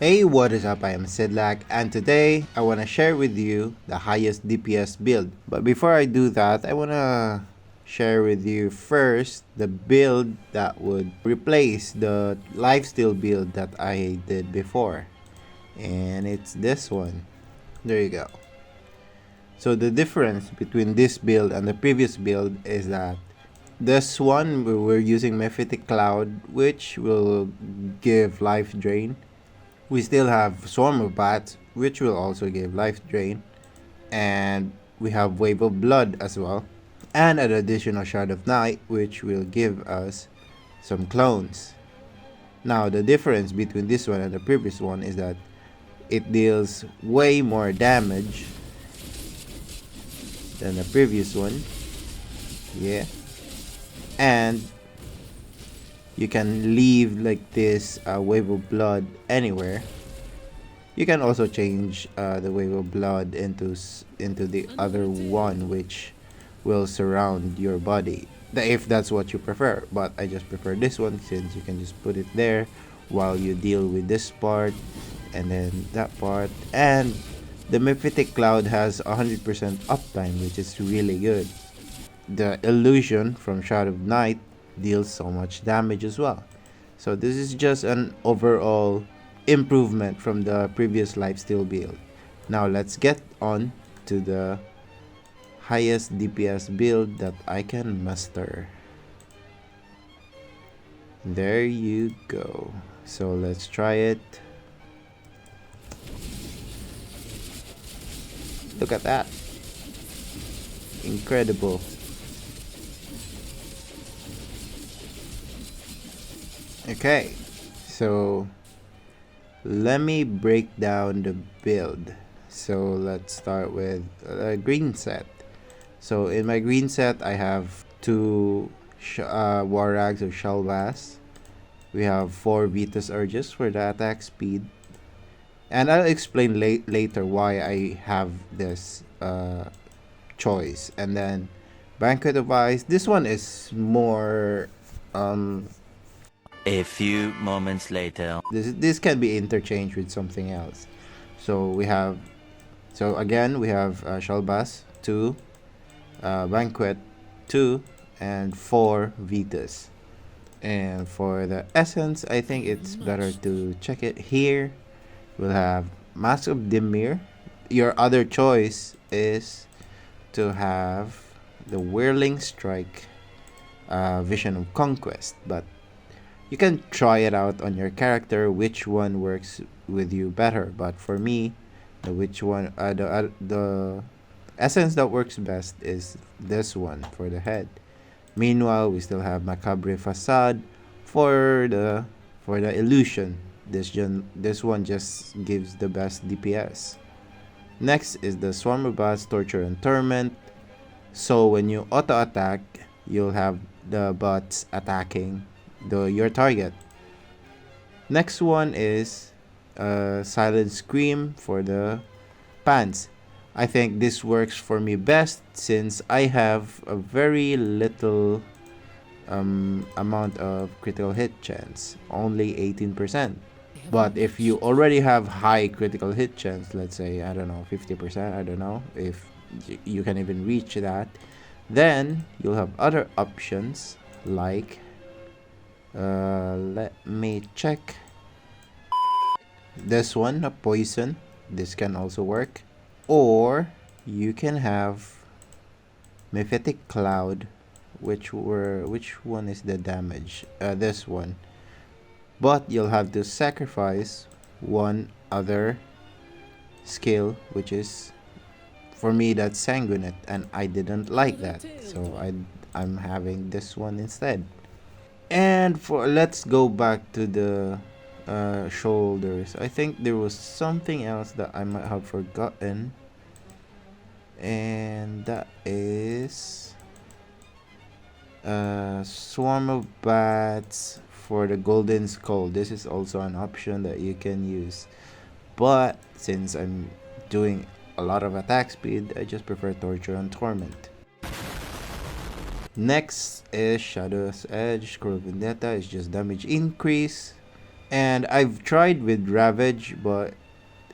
Hey, what is up? I am Sidlak, and today I want to share with you the highest DPS build. But before I do that, I want to share with you first the build that would replace the lifesteal build that I did before. And it's this one. There you go. So the difference between this build and the previous build is that this one we're using Mephitic Cloud, which will give life drain. We still have Swarm of Bats, which will also give life drain. And we have Wave of Blood as well. And an additional Shard of Night, which will give us some clones. Now, the difference between this one and the previous one is that it deals way more damage than the previous one. Yeah. And you can leave like this Wave of Blood anywhere. You can also change the Wave of Blood into the other one, which will surround your body, if that's what you prefer. But I just prefer this one since you can just put it there while you deal with this part and then that part. And the Mephitic Cloud has 100% uptime, which is really good. The illusion from Shroud of Night deals so much damage as well. So this is just an overall improvement from the previous lifesteal build. Now let's get on to the highest DPS build that I can muster. There you go. So let's try it. Look at that. Incredible. Okay, so let me break down the build. So let's start with a green set. So in my green set, I have 2 War Rags of Shalbas. We have 4 Vitus Urges for the attack speed. And I'll explain later why I have this choice. And then Banquet of Ice. This one is more A few moments later. This can be interchanged with something else. So again we have Shalbas 2, Banquet 2, and 4 Vitus. And for the essence, I think it's better to check it here. We'll have Mask of Dimir. Your other choice is to have the Whirling Strike, Vision of Conquest, but you can try it out on your character which one works with you better. But for me, the essence that works best is this one for the head. Meanwhile, we still have Macabre Facade for the illusion. This one just gives the best DPS. Next is the Swarm of Bats, Torture and Torment. So when you auto attack, you'll have the bots attacking your target. Next one is Silent Scream for the pants. I think this works for me best since I have a very little amount of critical hit chance, only 18%. But if you already have high critical hit chance, let's say, I don't know, 50%, I don't know if you can even reach that, then you'll have other options like let me check. This one, a poison. This can also work. Or you can have Mephitic Cloud, which one is the damage? This one. But you'll have to sacrifice one other skill, which is, for me, that's Sanguinate, and I didn't like that, so I'm having this one instead. And let's go back to the shoulders. I think there was something else that I might have forgotten, and that is Swarm of Bats for the Golden Skull. This is also an option that you can use, but since I'm doing a lot of attack speed, I just prefer Torture and Torment. Next is Shadow's Edge. Cruel Vendetta is just damage increase. And I've tried with Ravage, but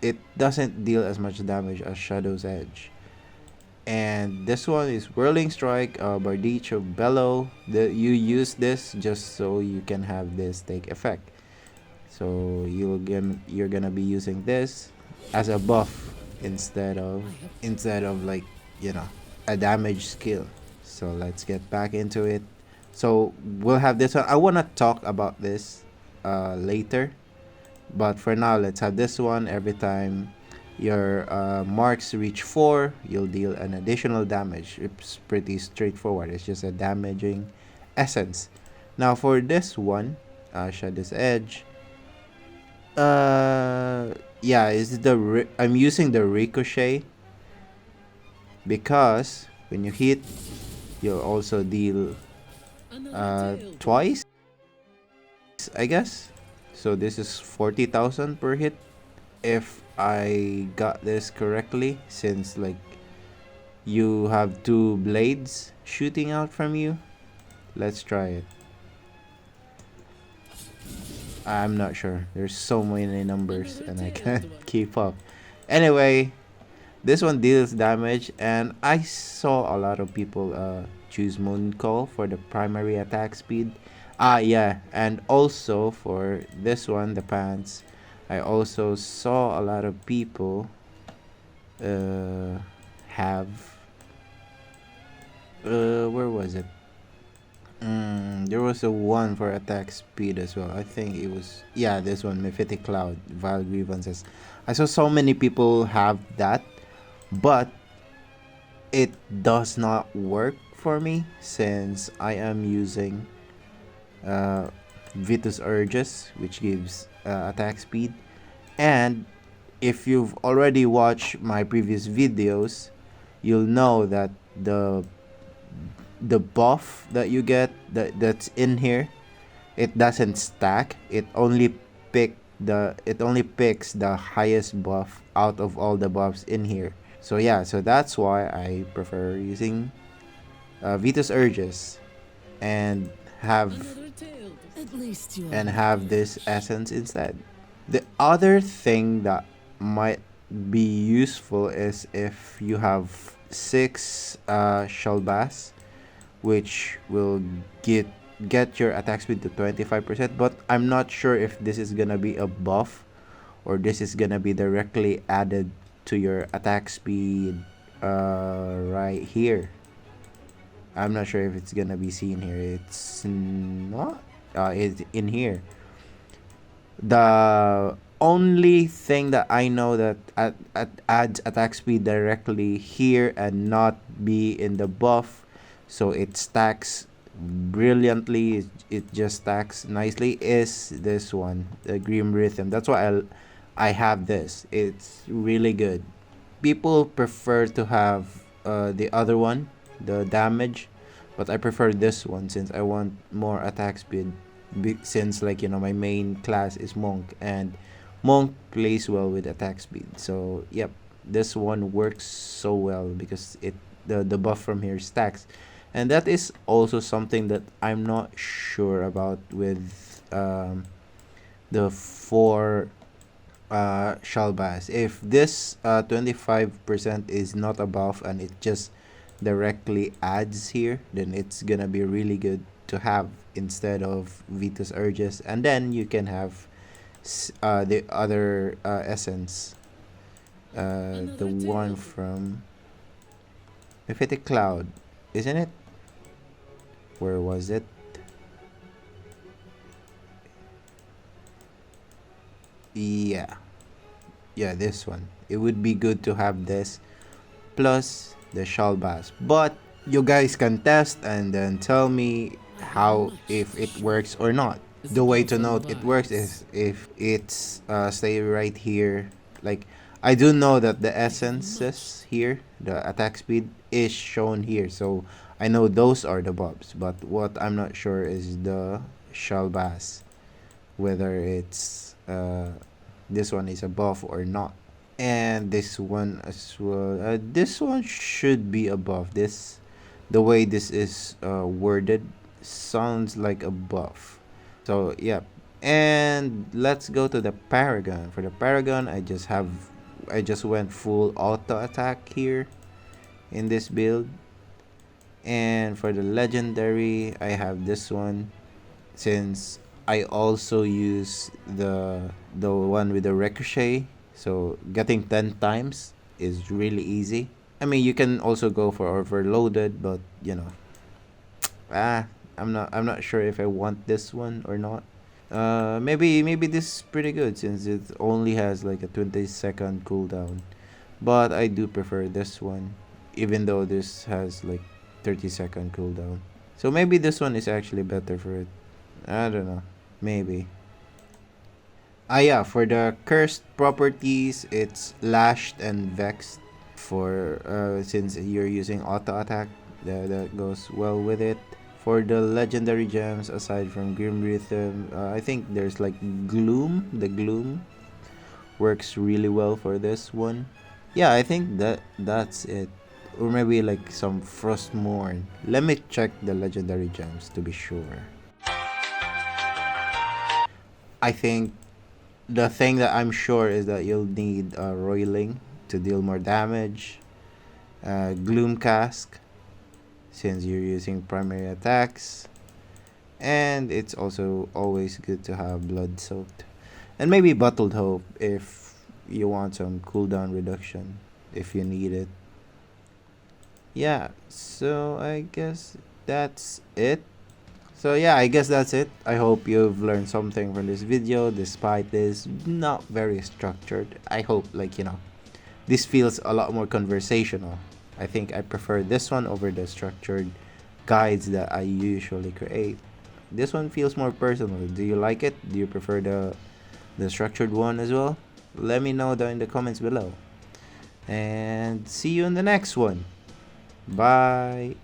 it doesn't deal as much damage as Shadow's Edge. And this one is Whirling Strike, Bardicho Bellow. You use this just so you can have this take effect. So you're gonna be using this as a buff instead of like, you know, a damage skill. So let's get back into it. So we'll have this one. I wanna talk about this later, but for now let's have this one. Every time your marks reach 4, you'll deal an additional damage. It's pretty straightforward. It's just a damaging essence. Now for this one, Shadow's Edge. Yeah, I'm using the ricochet because when you hit, you'll also deal twice, I guess. So this is 40,000 per hit if I got this correctly, since like you have two blades shooting out from you. Let's try it. I'm not sure. There's so many numbers and I can't keep up. Anyway, this one deals damage, and I saw a lot of people choose Mooncall for the primary attack speed. Yeah, and also for this one, the pants, I also saw a lot of people have where was it? There was a one for attack speed as well. I think it was, yeah, this one, Mephitic Cloud, Vile Grievances. I saw so many people have that, but it does not work for me since I am using Vitus Urges, which gives attack speed. And if you've already watched my previous videos, you'll know that the buff that you get that's in here, it doesn't stack. It only picks the highest buff out of all the buffs in here. So yeah, so that's why I prefer using Vitus Urges and have this essence instead. The other thing that might be useful is if you have 6 Shellbass, which will get your attack speed to 25%, but I'm not sure if this is gonna be a buff or this is gonna be directly added to your attack speed right here. I'm not sure if it's gonna be seen here. It's not. It's in here. The only thing that I know that adds attack speed directly here and not be in the buff, so it stacks brilliantly, it just stacks nicely, is this one, the Grim Rhythm. That's why I have this. It's really good. People prefer to have the other one, the damage, but I prefer this one since I want more attack speed. Since, like, you know, my main class is Monk, and Monk plays well with attack speed. So yep, this one works so well because the buff from here stacks. And that is also something that I'm not sure about with the 4 Shalbaz. If this 25% is not a buff and it just directly adds here, then it's gonna be really good to have instead of Vitus Urges. And then you can have the other essence, the one from Mephitic Cloud, isn't it? Where was it? Yeah, this one. It would be good to have this plus the Shalbaz, but you guys can test and then tell me how, if it works or not. The way to know it works is if it's stay right here. Like, I do know that the essences here, the attack speed, is shown here, so I know those are the buffs. But what I'm not sure is the Shalbaz, whether it's this one is a buff or not. And this one as well. This one should be a buff. The way this is worded sounds like a buff. So yeah, And let's go to the Paragon. For the Paragon, I just went full auto attack here in this build. And for the Legendary, I have this one, since I also use the one with the ricochet, so getting 10 times is really easy. I mean, you can also go for overloaded, but you know, ah, I'm not sure if I want this one or not. Maybe this is pretty good since it only has like a 20-second cooldown, but I do prefer this one, even though this has like 30-second cooldown. So maybe this one is actually better for it. I don't know. Maybe. Ah yeah, for the cursed properties, it's lashed and vexed. For since you're using auto attack, that goes well with it. For the legendary gems, aside from Grim Rhythm, I think there's like Gloom. The Gloom works really well for this one. Yeah, I think that's it. Or maybe like some Frostmourne. Let me check the legendary gems to be sure. I think the thing that I'm sure is that you'll need Roiling to deal more damage. Gloom Cask, since you're using primary attacks. And it's also always good to have Blood Soaked. And maybe Bottled Hope if you want some cooldown reduction, if you need it. Yeah, so I guess that's it. So yeah, I guess that's it. I hope you've learned something from this video despite this not very structured. I hope this feels a lot more conversational. I think I prefer this one over the structured guides that I usually create. This one feels more personal. Do you like it? Do you prefer the structured one as well? Let me know down in the comments below. And see you in the next one. Bye.